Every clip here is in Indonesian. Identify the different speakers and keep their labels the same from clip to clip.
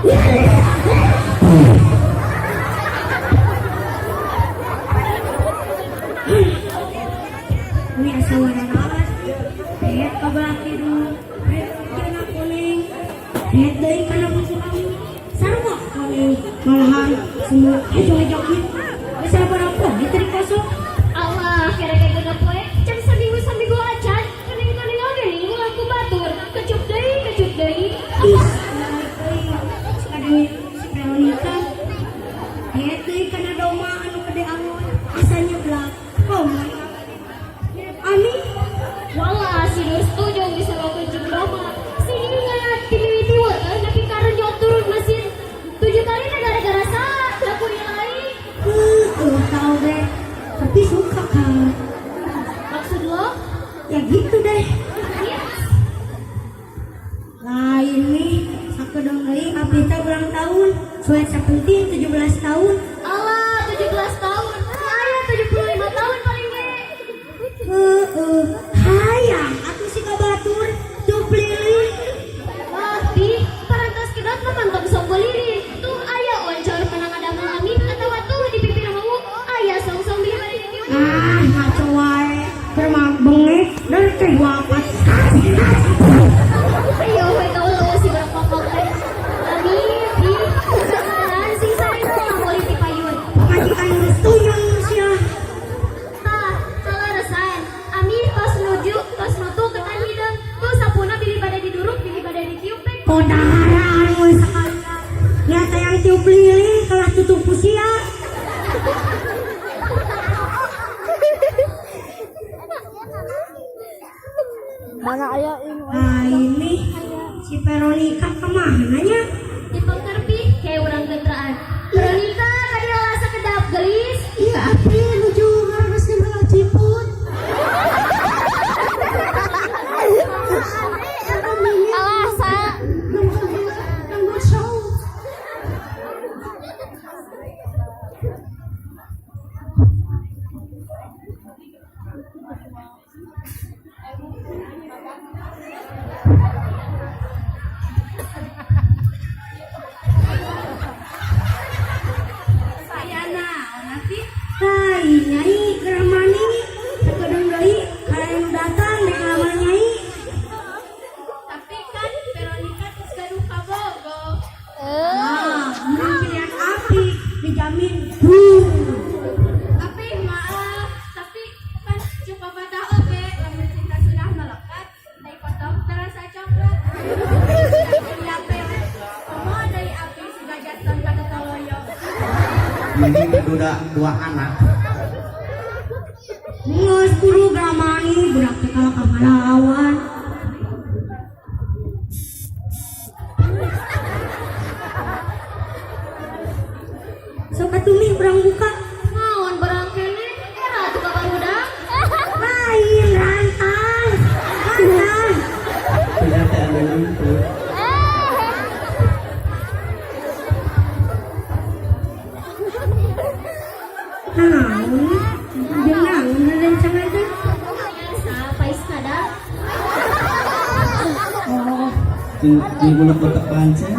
Speaker 1: Ini asa warna lihat kabar tidur lihat kuning lihat dari kana musuh kami sarwa kuning malahan semua joget-joget bisa apa diteri kosong
Speaker 2: Allah kira-kira gak poe cem sambil acan kening-kening oge nih ulah ku batur kecup deui
Speaker 1: sekadang si Veronica lihat dari kana doma anu gede angon asanya belak oh my Ami
Speaker 2: walah si Nur setuju bisa lakukan jeung doma si ingat pilih tapi karena jauh turun mesin 7 kali gara-gara saat laku nilai
Speaker 1: tahu deh tapi suka kan
Speaker 2: maksud lo
Speaker 1: ya gitu deh
Speaker 2: yes.
Speaker 1: lain nih sakedeng deui abdi teh ulang tahun suet sapenting 17 tahun
Speaker 2: Allah 17 tahun saya 75 tahun paling ge
Speaker 1: hayang atuh si kabatur duplili
Speaker 2: tapi parantos kedot mah mantap sok belirin tuh aya wajar menang ada malamin atawa tuh di pipi mau aya song-song beli bari di dieu
Speaker 1: ngaco wae termang bengek dan teh wapat
Speaker 2: ayo we kaulah si budak pokok teh ami di kebenaran sing sare mah politik payun
Speaker 1: majikan restu yang sia
Speaker 2: tah salaresan ami tos nuju tos nutu ketan hidung tuh sapuna bili pada diduruk bili pada ditiup teh
Speaker 1: kodaran we sekali nyata yang tiup lilin kalah tutup usia
Speaker 3: Mana ayah ini?
Speaker 1: nah ini si Veronica kemananya
Speaker 2: di pengkerpi kayak urang gentraan Veronica kadieu rasa kedap gelis
Speaker 1: iya api nuju ngaras ke malah ciput
Speaker 3: Alasa.
Speaker 1: nunggu show sayana nanti hai nyai keramani kadang deui kalian datang di kamar nyai
Speaker 2: tapi kan Veronica terus gaduh kabogo
Speaker 1: pilihan api dijamin
Speaker 2: tapi maaf tapi kan coba pada oke lamun cinta sudah melekat dari potong terasa coklat dari api semua dari api sudah jatuh kata toloyo
Speaker 4: Ini dua anak.
Speaker 1: ngeus guru gramani budak teh kalah kamalawan sok atuh urang buka
Speaker 2: naon barang kene era tuh kabar budak
Speaker 1: lain rantang
Speaker 4: Tidak ada itu.
Speaker 1: jangan rencana aja
Speaker 2: biasa pais kadang
Speaker 4: Di bulan kotak pancen.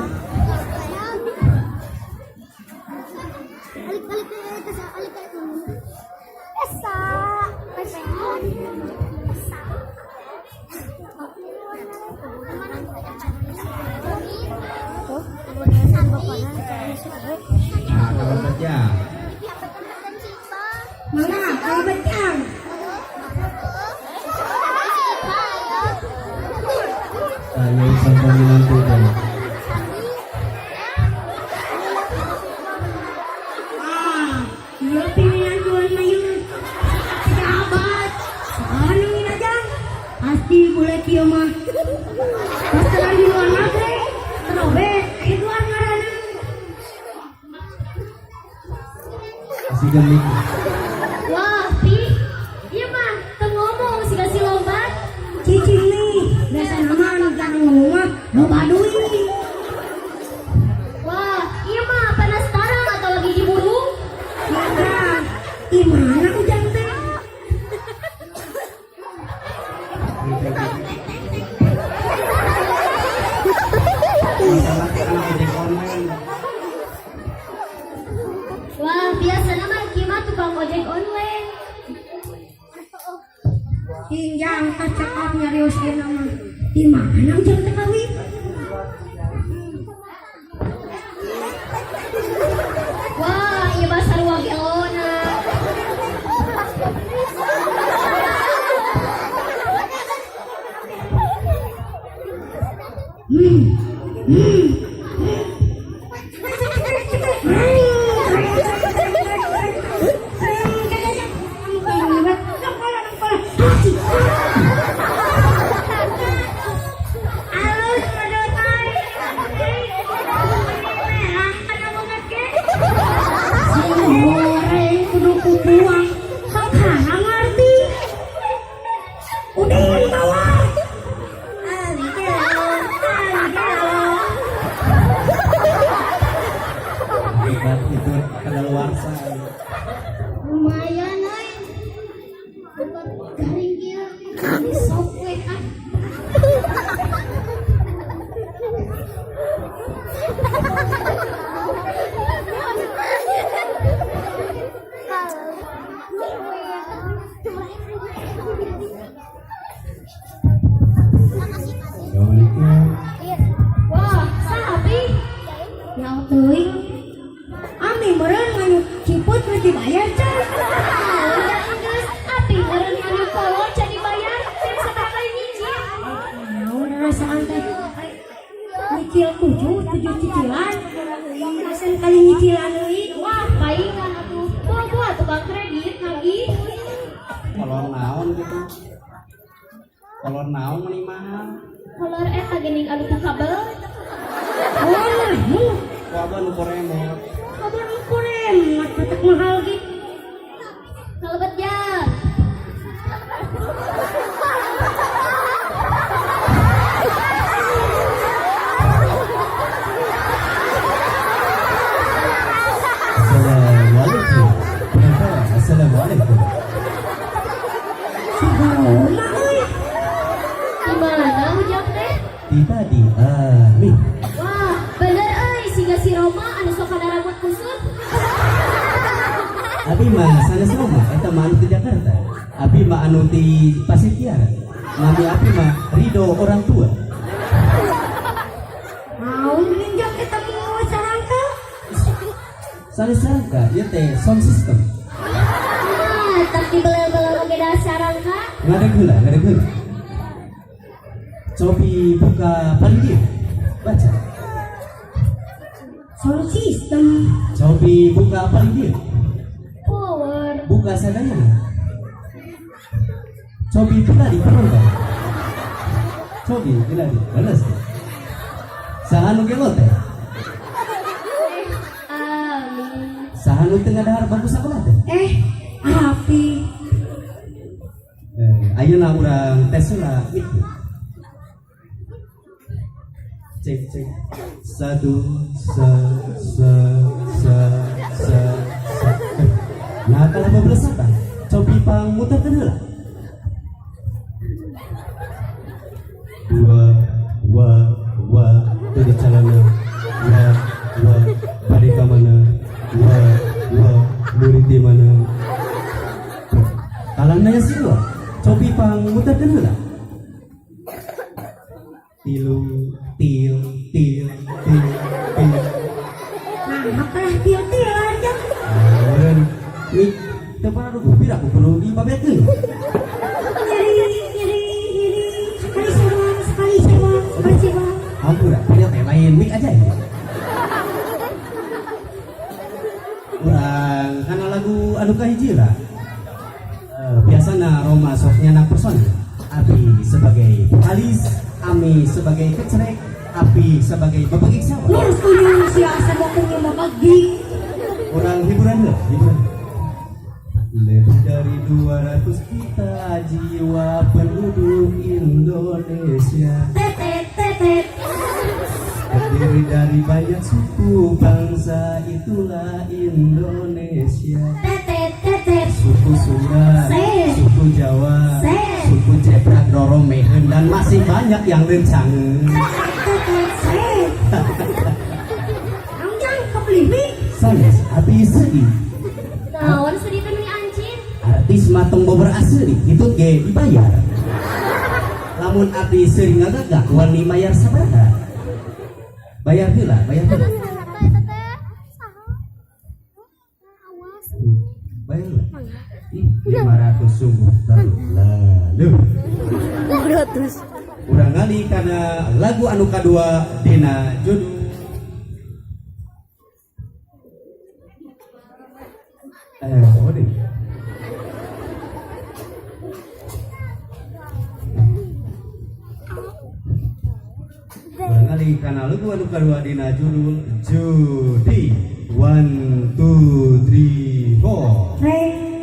Speaker 4: Nah, kalau saja.
Speaker 1: mana kalau bencang
Speaker 4: Saya sampai nanti deh.
Speaker 1: iya pilihan jual mayun pejabat sekarang aja pasti boleh kieu mah pas terang di luar negeri terobek di luar ngaranna
Speaker 4: Masih gemik.
Speaker 2: wah pi iya mah teu ngomong si kasih lomba
Speaker 1: cicing nih biasa nama anu jarang ngomong mah loba duit
Speaker 2: wah iya mah panas tarang atau lagi diburu
Speaker 1: ya gimana ujang teh
Speaker 4: Masalah anak di online.
Speaker 2: online.
Speaker 1: Injang cakap nyarios ieu nama. Di mana ujang teh kawin?
Speaker 2: Wah, ieu mah sarua gelona.
Speaker 4: Hebat itu kadaluarsa.
Speaker 2: Lumayan, ay. Dapat garing dia. Sopwe, ah.
Speaker 4: Assalamualaikum.
Speaker 2: Wah, sapi.
Speaker 1: Ya teuing. Ami meureun nganu ciput geus dibayar can.
Speaker 2: Udah geus, api meureun nganu kolot can dibayar. Teh sabaraha nyicil?
Speaker 1: Naon rasaan teh? Nyicil tujuh cicilan. Asan kali nyicilan deui.
Speaker 2: Wah, paingan atuh. Gua tukang kredit lagi.
Speaker 4: Kolor naon gitu. Kolor naon meni mahal.
Speaker 2: Kolor eta geuning anu ku kabel.
Speaker 1: Oh, nahu.
Speaker 4: Wabah nu koremot.
Speaker 1: Kabar kurem, matak mahal gitu.
Speaker 2: Kalebet jam.
Speaker 4: Assalamualaikum. Assalamualaikum.
Speaker 1: Sabauna euy.
Speaker 2: Gimana ujang teh?
Speaker 4: Tiba di Amin.
Speaker 2: Wah, bener euy siga si Roma anu sok kana rambut kusut.
Speaker 4: Abi mah sanes Roma eta mah anu ti Jakarta. Abi mah anu ti Pasir Kiara. Nami abi mah Ridho orang tua.
Speaker 1: Naon ninjak kita mau sarangka?
Speaker 4: Sanes sangka ieu teh sound system.
Speaker 2: Ah, tapi belel-belel oge dasar angka.
Speaker 4: Ngadeg heula. Cobi buka paling dia. Baca.
Speaker 1: Sound system.
Speaker 4: Cobi buka paling dia.
Speaker 2: Power.
Speaker 4: Buka sadaya. Cobi pelari penonton. Cobi pelari. Balas. Sahanu gelot teh.
Speaker 2: Amin.
Speaker 4: Sahanu tengah dahar bagus sakola teh.
Speaker 1: Api.
Speaker 4: Ayeuna urang tes heula mikro. Cek. Satu, sa. Nah, kalau 12 apa? Cobi pang muter heula. Wa, dari calana. Wa, bari ka mana? Wa, murid di mana? Kalana ya sih lo. Cobi pang muter heula. Til.
Speaker 1: Nah, makalah tiel-tielan jang.
Speaker 4: Orang ini depan aku bira aku perlu dibabekeun.
Speaker 1: Nyeri. Sekali sewang.
Speaker 4: Ampura, punya teh lain mik aja ya. Urang kana lagu anu kahiji lah. Biasana Roma sok nyanak person. Abi sebagai vokalis, Ami sebagai kecerek, Api sebagai babagi sawah.
Speaker 1: Lurus kunyung siasa bakungnya mabagi.
Speaker 4: Orang hiburan. Lebih dari 200 juta jiwa penduduk Indonesia.
Speaker 1: Tetet.
Speaker 4: Terdiri dari banyak suku bangsa, itulah Indonesia.
Speaker 1: Tetet.
Speaker 4: Suku Sunda,
Speaker 1: Se.
Speaker 4: suku Jawa,
Speaker 1: Se.
Speaker 4: suku Jeprak, Doromehen, dan masih banyak yang rencangen.
Speaker 1: Anjang kebeli mie.
Speaker 4: Sanes, api sedih.
Speaker 2: Naon sedih teh meni anjing?
Speaker 4: artis matong bober asli itu ge dibayar. Lamun abdi sering ngagagak wani bayar sabaraha? Bayar heula, bayar heula. Bayar heula. 500 sungguh lalu.
Speaker 3: 500.
Speaker 4: Urang ngali karena lagu anu kadua dina judul Ode. Barangkali karena lagu anu kadua dina judul Judi 1, 2, 3, 4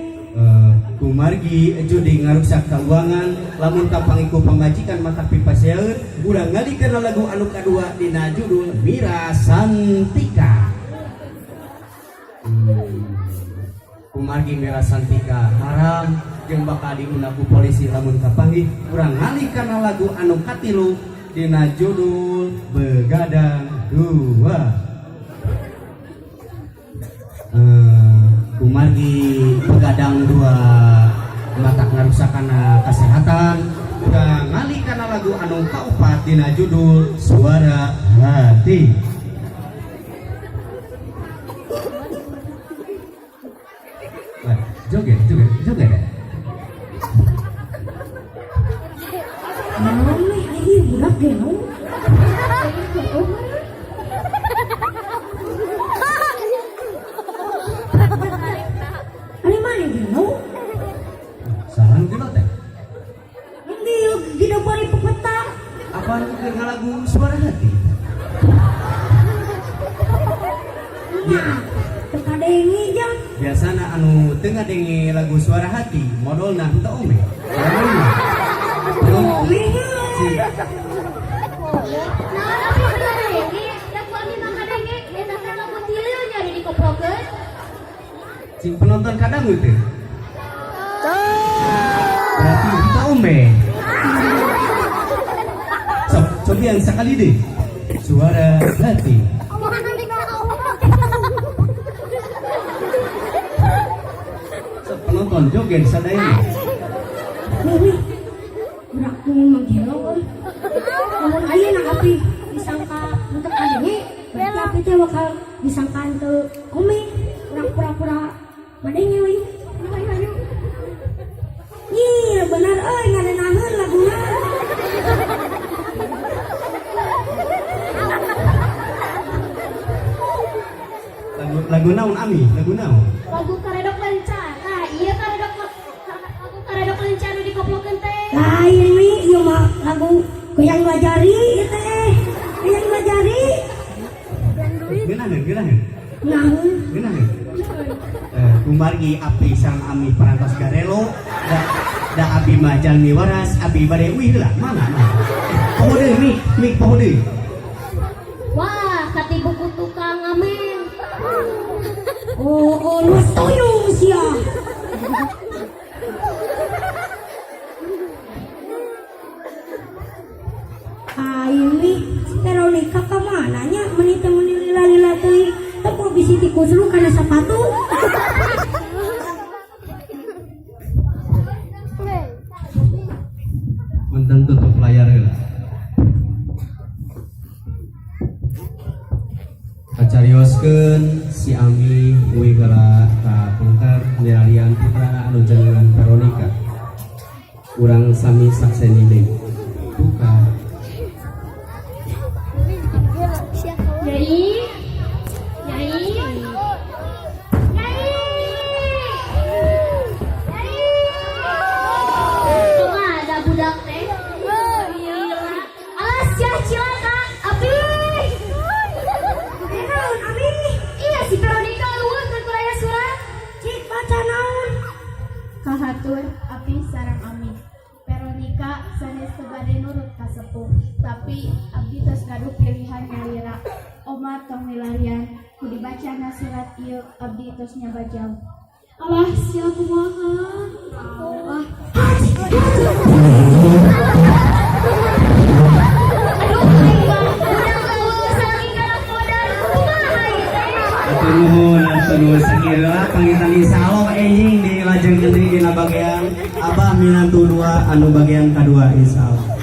Speaker 4: kumargi judi ngarusak keuangan lamun kapangiku pemajikan maka pipaseun urang ngali kana lagu anu kadua dina judul Mira Santika. Kumargi Mira Santika haram jeung bakal diundang ku polisi lamun kapanggih urang ngali kana lagu anu katilu dina judul Begadang 2. Kumargi Begadang 2 mata ngarusakan kesehatan udah ngali karena lagu anu kaopat dina judul Suara Hati. Joget
Speaker 1: Naon we ayo budak ge naon? Ani mana ge naon?
Speaker 4: Sahan kena teh
Speaker 1: Hindi gina bari pepeta.
Speaker 4: apaan ke lagu Suara Hati?
Speaker 1: Nah, teka dengi jang.
Speaker 4: Biasana anu tengah dengi lagu Suara Hati modalna henteu ome. Sing penonton kadang itu berarti kita ome. Coba yang sekali deh Suara Hati. Penonton joget sadaya.
Speaker 1: Nih, budak memang gelo. Namun ayo nak api disangka untuk adengi, berarti api teh bakal disangka untuk ome. Urang pura-pura madengi we. Ayo. Iya benar euy ngadenangeun laguna.
Speaker 4: Lagu naon Ami? Lagu naon?
Speaker 2: Lagu karedok lencan. Nah, iya karedok lencan nu dikoplokeun teh.
Speaker 1: Lain nih, ieu mah lagu goyang bajari ieu teh. Goyang bajari.
Speaker 4: Geunaheun.
Speaker 1: Naon?
Speaker 4: Kumargi api sang Ami parantos garelo da abi mah jalmi waras abi bade wih heula mana poho deui mik poho deui.
Speaker 2: Wah, katibu ku tukang amen.
Speaker 1: Oh, lu tuyung sia. Ini Veronica kemana nya menit lila teuing teu bisi tikus lu kana sepatu.
Speaker 4: Mantan tutup layar heula. Kacarioskeun si Ami uwi heula ka pengker nyaralian putrana anu jenengan Veronica. Urang sami sakseni deui. Bukan.
Speaker 2: Kahatur api sarang Ami. Veronica sanes teu bade nurut ka sepuh, tapi abdi tos gaduh pilihan nyalira. Oma tong milarian ku dibacana surat ieu abdi tos nyabajau. Allah sia kumaha? Allah. Aduh,
Speaker 4: Nuhun nu sakira pangitan insyaallah enjing di lajeng geuning dina bagian Abah minantu 2 anu bagian kedua insyaallah.